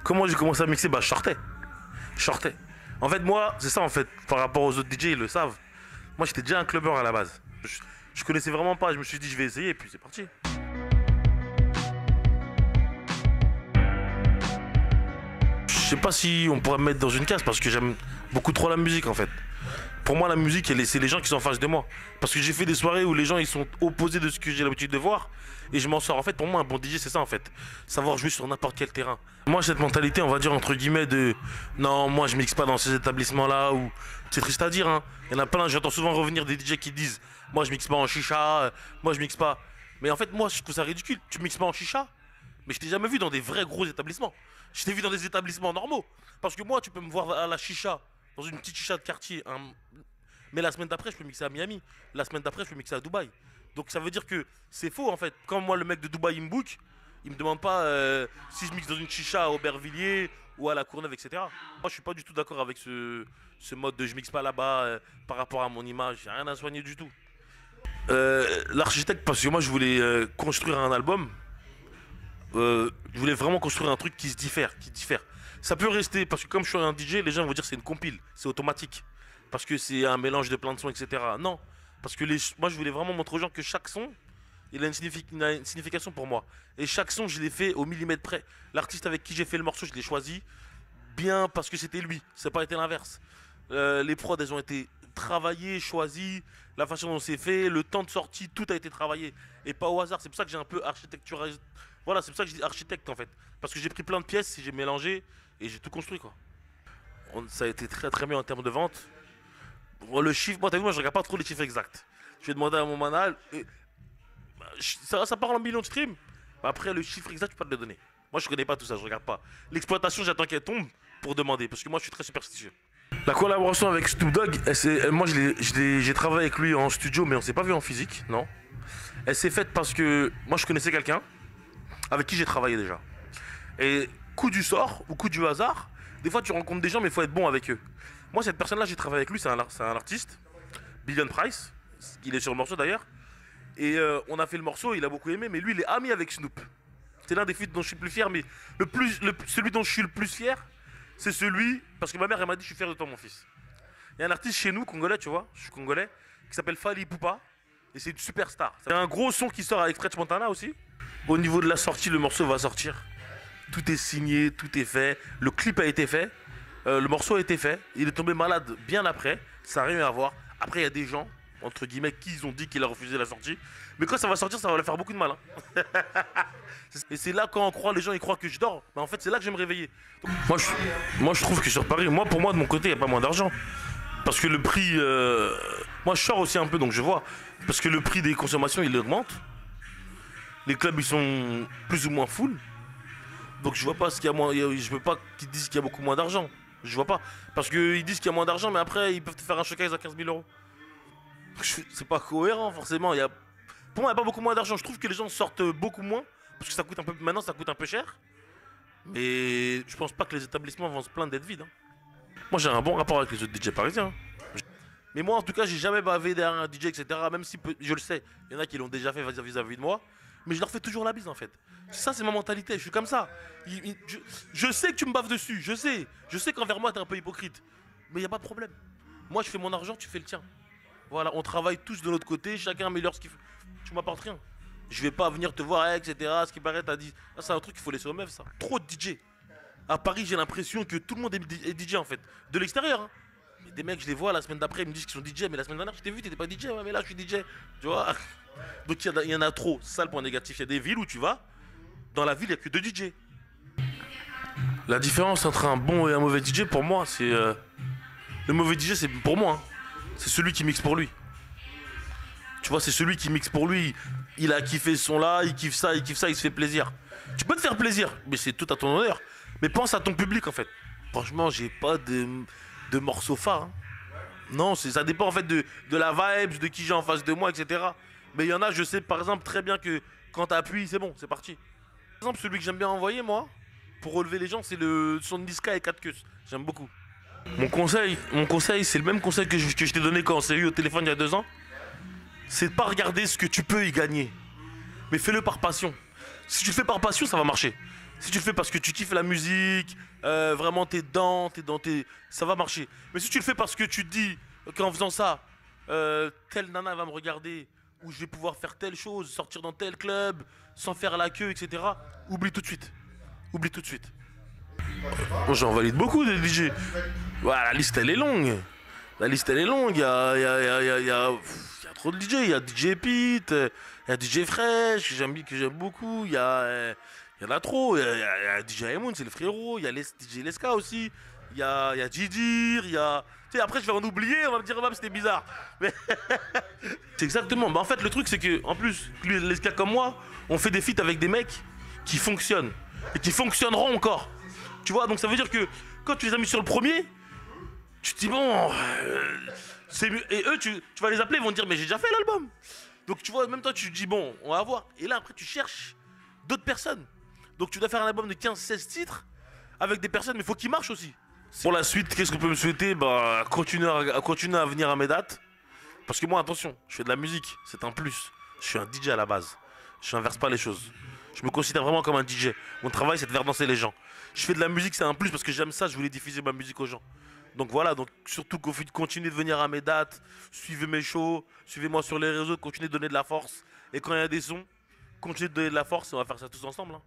Comment j'ai commencé à mixer? Bah, je sortais. Je sortais. En fait, moi, c'est ça, en fait, par rapport aux autres DJ, ils le savent. Moi, j'étais déjà un clubbeur à la base. Je connaissais vraiment pas, je me suis dit, je vais essayer, et puis c'est parti. Je sais pas si on pourrait me mettre dans une case parce que j'aime beaucoup trop la musique en fait. Pour moi, la musique, c'est les gens qui sont en face de moi. Parce que j'ai fait des soirées où les gens ils sont opposés de ce que j'ai l'habitude de voir et je m'en sors. En fait, pour moi, un bon DJ, c'est ça en fait. Savoir jouer sur n'importe quel terrain. Moi, j'ai cette mentalité, on va dire entre guillemets de non, moi je mixe pas dans ces établissements-là ou c'est triste à dire. Hein. Il y en a plein, j'entends souvent revenir des DJ qui disent moi je mixe pas en chicha, moi je mixe pas. Mais en fait, moi je trouve ça ridicule. Tu mixes pas en chicha? Mais je t'ai jamais vu dans des vrais gros établissements. Je t'ai vu dans des établissements normaux. Parce que moi, tu peux me voir à la chicha, dans une petite chicha de quartier. Mais la semaine d'après, je peux mixer à Miami. La semaine d'après, je peux mixer à Dubaï. Donc ça veut dire que c'est faux en fait. Quand moi, le mec de Dubaï, il me book, il me demande pas si je mixe dans une chicha à Aubervilliers ou à La Courneuve, etc. Moi, je suis pas du tout d'accord avec ce mode de je mixe pas là-bas par rapport à mon image. J'ai rien à soigner du tout. L'architecte, parce que moi, je voulais construire un album. Je voulais vraiment construire un truc qui se diffère, qui diffère. Ça peut rester, parce que comme je suis un DJ, les gens vont dire c'est une compile, c'est automatique. Parce que c'est un mélange de plein de sons, etc. Non, parce que moi je voulais vraiment montrer aux gens que chaque son, il a une signification pour moi. Et chaque son, je l'ai fait au millimètre près. L'artiste avec qui j'ai fait le morceau, je l'ai choisi bien parce que c'était lui, ça n'a pas été l'inverse. Les prods, elles ont été travaillées, choisies, la façon dont c'est fait, le temps de sortie, tout a été travaillé. Et pas au hasard, c'est pour ça que j'ai un peu architectural. Voilà, c'est pour ça que je dis architecte en fait. Parce que j'ai pris plein de pièces, j'ai mélangé et j'ai tout construit quoi. Ça a été très très bien en termes de vente. Bon, le chiffre, moi t'as vu, moi je regarde pas trop les chiffres exacts. Je vais demander à mon manal. Ça parle en millions de streams. Après le chiffre exact, je peux pas te le donner. Moi je connais pas tout ça, je regarde pas. L'exploitation, j'attends qu'elle tombe pour demander. Parce que moi je suis très superstitieux. La collaboration avec Snoop Dogg, moi j'ai travaillé avec lui en studio, mais on s'est pas vu en physique, non. Elle s'est faite parce que moi je connaissais quelqu'un avec qui j'ai travaillé déjà. Et coup du sort ou coup du hasard, des fois tu rencontres des gens mais il faut être bon avec eux. Moi cette personne-là, j'ai travaillé avec lui, c'est un artiste, Billion Price, il est sur le morceau d'ailleurs. Et on a fait le morceau, il a beaucoup aimé, mais lui il est ami avec Snoop. C'est l'un des feats dont je suis le plus fier, mais celui dont je suis le plus fier, c'est celui, parce que ma mère elle m'a dit je suis fier de toi mon fils. Il y a un artiste chez nous, congolais tu vois, je suis congolais, qui s'appelle Fally Ipupa, et c'est une superstar. Il y a un gros son qui sort avec French Montana aussi. Au niveau de la sortie, le morceau va sortir. Tout est signé, tout est fait. Le clip a été fait. Le morceau a été fait. Il est tombé malade bien après. Ça n'a rien à voir. Après, il y a des gens, entre guillemets, qui ont dit qu'il a refusé la sortie. Mais quand ça va sortir, ça va leur faire beaucoup de mal. Hein. Et c'est là quand on croit, les gens ils croient que je dors. Mais en fait, c'est là que je vais me réveiller. Donc, moi, je trouve que sur Paris, pour moi, de mon côté, il n'y a pas moins d'argent. Parce que le prix. Moi, je sors aussi un peu, donc je vois. Parce que le prix des consommations, il augmente. Les clubs, ils sont plus ou moins full. Donc, je vois pas ce qu'il y a moins. Je veux pas qu'ils disent qu'il y a beaucoup moins d'argent. Je vois pas. Parce qu'ils disent qu'il y a moins d'argent, mais après, ils peuvent te faire un showcase à 15 000 euros. C'est pas cohérent, forcément. Pour moi, il n'y a pas beaucoup moins d'argent. Je trouve que les gens sortent beaucoup moins. Parce que ça coûte un peu. Maintenant, ça coûte un peu cher. Mais je pense pas que les établissements vont se plaindre d'être vides. Hein. Moi, j'ai un bon rapport avec les autres DJ parisiens. Mais moi, en tout cas, j'ai jamais bavé derrière un DJ, etc. Même si, je le sais, il y en a qui l'ont déjà fait vis-à-vis de moi. Mais je leur fais toujours la bise, en fait. Ça, c'est ma mentalité. Je suis comme ça. Je sais que tu me baves dessus. Je sais. Je sais qu'envers moi, t'es un peu hypocrite. Mais il n'y a pas de problème. Moi, je fais mon argent, tu fais le tien. Voilà, on travaille tous de notre côté. Chacun améliore ce qu'il fait. Tu m'apportes rien. Je vais pas venir te voir, etc. Ce qui paraît, t'as dit. Ça, c'est un truc qu'il faut laisser aux meufs, ça. Trop de DJ. À Paris, j'ai l'impression que tout le monde est DJ, en fait. De l'extérieur, hein. Mais des mecs, je les vois la semaine d'après, ils me disent qu'ils sont DJ, mais la semaine dernière, je t'ai vu, t'étais pas DJ, ouais, mais là, je suis DJ. Tu vois. Donc, il y en a trop. C'est ça le point négatif. Il y a des villes où tu vas, dans la ville, il n'y a que deux DJ. La différence entre un bon et un mauvais DJ, pour moi, c'est. Le mauvais DJ, c'est pour moi. Hein. C'est celui qui mixe pour lui. Tu vois, c'est celui qui mixe pour lui. Il a kiffé ce son-là, il kiffe ça, il se fait plaisir. Tu peux te faire plaisir, mais c'est tout à ton honneur. Mais pense à ton public, en fait. Franchement, j'ai pas de morceaux phares. Hein. Non, ça dépend en fait de la vibe, de qui j'ai en face de moi, etc. Mais il y en a, je sais par exemple très bien que quand t'appuies, c'est bon, c'est parti. Par exemple, celui que j'aime bien envoyer, moi, pour relever les gens, c'est le son de Niska et 4 queues. J'aime beaucoup. Mon conseil, c'est le même conseil que je t'ai donné quand on s'est eu au téléphone il y a 2 ans. C'est de pas regarder ce que tu peux y gagner. Mais fais-le par passion. Si tu le fais par passion, ça va marcher. Si tu le fais parce que tu kiffes la musique, vraiment t'es dans tes... Ça va marcher. Mais si tu le fais parce que tu te dis qu'en faisant ça, telle nana va me regarder, ou je vais pouvoir faire telle chose, sortir dans tel club, sans faire la queue, etc. Oublie tout de suite. Oublie tout de suite. Moi j'en valide beaucoup des DJ. Ouais, la liste elle est longue. La liste elle est longue. Il y a trop de DJ. Il y a DJ Pete, il y a DJ Fresh que j'aime beaucoup. Il y en a trop. Il y a DJ Aemon, c'est le frérot. Il y a DJ Leska aussi. Il y a Didir. Il y a. Tu sais, après je vais en oublier. On va me dire, c'était bizarre. Mais c'est exactement. Bah, en fait, le truc c'est que, en plus, lui, Leska comme moi, on fait des feats avec des mecs qui fonctionnent et qui fonctionneront encore. Tu vois, donc ça veut dire que quand tu les as mis sur le premier, tu te dis bon, c'est mieux. Et eux, tu vas les appeler, ils vont te dire mais j'ai déjà fait l'album. Donc tu vois, même toi tu te dis bon, on va voir. Et là après tu cherches d'autres personnes. Donc tu dois faire un album de 15-16 titres avec des personnes, mais il faut qu'ils marchent aussi. Pour la suite, qu'est-ce qu'on peut me souhaiter? Bah continuer à venir à mes dates. Parce que moi, attention, je fais de la musique, c'est un plus. Je suis un DJ à la base. Je n'inverse pas les choses. Je me considère vraiment comme un DJ. Mon travail, c'est de faire danser les gens. Je fais de la musique, c'est un plus parce que j'aime ça, je voulais diffuser ma musique aux gens. Donc voilà, donc surtout continuez de venir à mes dates, suivez mes shows, suivez-moi sur les réseaux, continuez de donner de la force. Et quand il y a des sons, continuez de donner de la force et on va faire ça tous ensemble, hein.